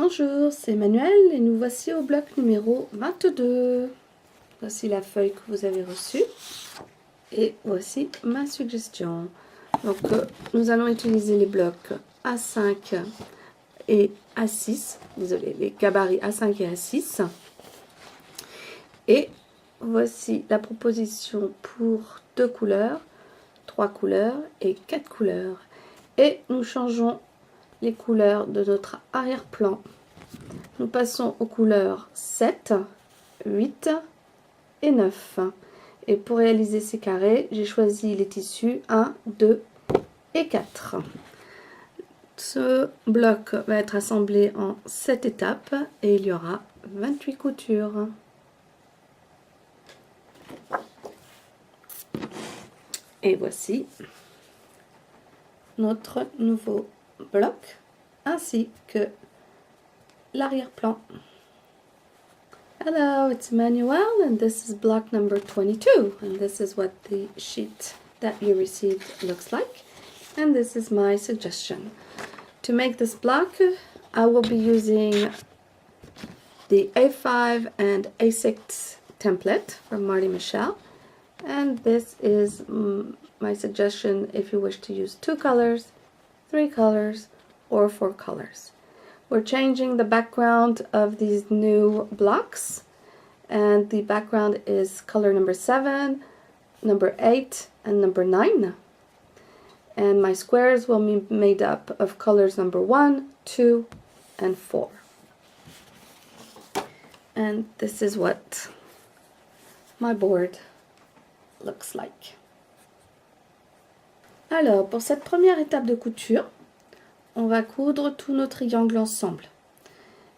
Bonjour, c'est Emmanuel et nous voici au bloc numéro 22. Voici la feuille que vous avez reçue et voici ma suggestion. Donc nous allons utiliser les blocs A5 et A6, désolé, les gabarits A5 et A6. Et voici la proposition pour 2 couleurs, 3 couleurs et 4 couleurs. Et nous changeons les couleurs de notre arrière-plan. Nous passons aux couleurs 7, 8 et 9. Et pour réaliser ces carrés, j'ai choisi les tissus 1, 2 et 4. Ce bloc va être assemblé en 7 étapes et il y aura 28 coutures. Et voici notre nouveau bloc ainsi que l'arrière-plan. Hello, it's Emmanuel and this is block number 22 and this is what the sheet that you received looks like and this is my suggestion. To make this block I will be using the A5 and A6 template from Marty Michelle, and this is my suggestion if you wish to use 2 colors, 3 colors or 4 colors. We're changing the background of these new blocks, and the background is color number 7, number 8, and number 9. And my squares will be made up of colors number 1, 2, and 4. And this is what my board looks like. Alors, pour cette première étape de couture, on va coudre tous nos triangles ensemble.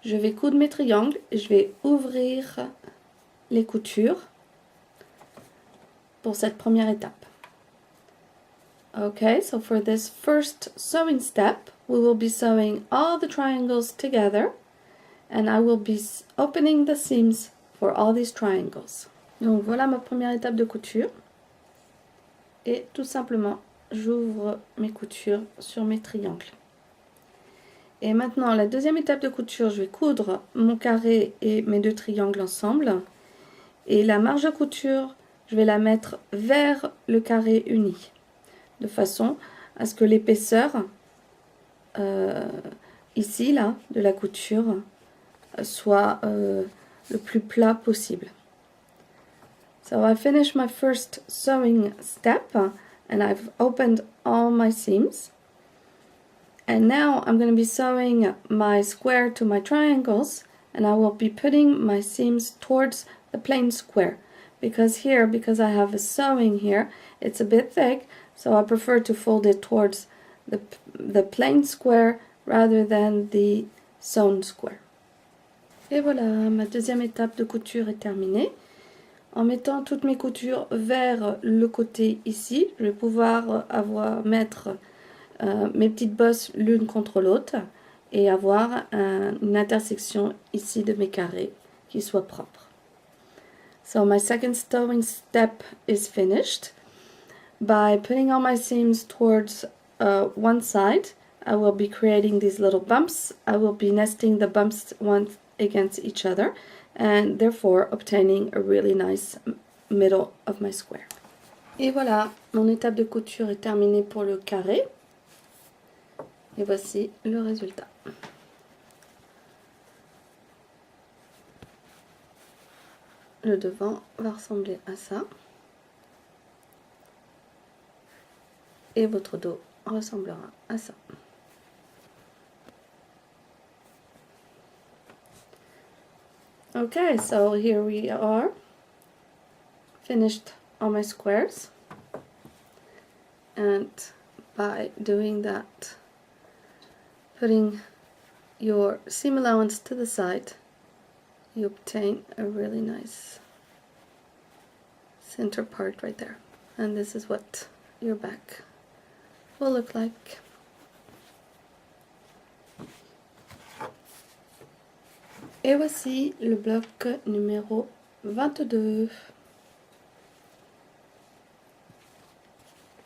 Je vais coudre mes triangles, je vais ouvrir les coutures pour cette première étape. Okay, so for this first sewing step, we will be sewing all the triangles together and I will be opening the seams for all these triangles. Donc voilà ma première étape de couture et tout simplement j'ouvre mes coutures sur mes triangles. Et maintenant, la deuxième étape de couture, je vais coudre mon carré et mes 2 triangles ensemble. Et la marge de couture, je vais la mettre vers le carré uni. De façon à ce que l'épaisseur, ici, là, de la couture, soit le plus plat possible. So I finished my first sewing step and I've opened all my seams. And now I'm going to be sewing my square to my triangles and I will be putting my seams towards the plain square because I have a sewing here, it's a bit thick, so I prefer to fold it towards the plain square rather than the sewn square. Et voilà, ma deuxième étape de couture est terminée. En mettant toutes mes coutures vers le côté ici, je vais pouvoir mettre mes petites bosses l'une contre l'autre et avoir une intersection ici de mes carrés qui soit propre. So my second sewing step is finished. By putting all my seams towards one side, I will be creating these little bumps. I will be nesting the bumps one against each other and therefore obtaining a really nice middle of my square. Et voilà, mon étape de couture est terminée pour le carré. Et voici le résultat. Le devant va ressembler à ça. Et votre dos ressemblera à ça. Okay, so here we are. Finished all my squares. And by doing that, putting your seam allowance to the side, you obtain a really nice center part right there. And this is what your back will look like. Et voici le bloc numéro 22.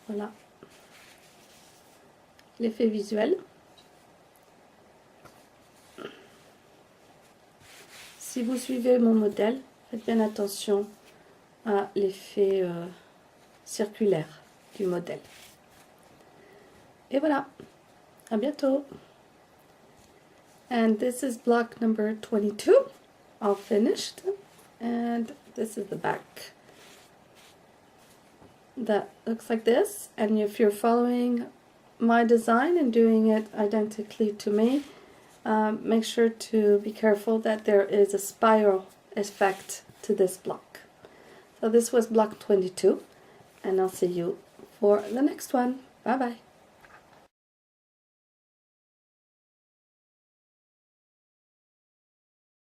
Voilà l'effet visuel. si vous suivez mon modèle, faites bien attention à l'effet circulaire du modèle. Et voilà, à bientôt. And this is block number 22, all finished. And this is the back. That looks like this. And if you're following my design and doing it identically to me, make sure to be careful that there is a spiral effect to this block. So this was block 22, and I'll see you for the next one. Bye bye.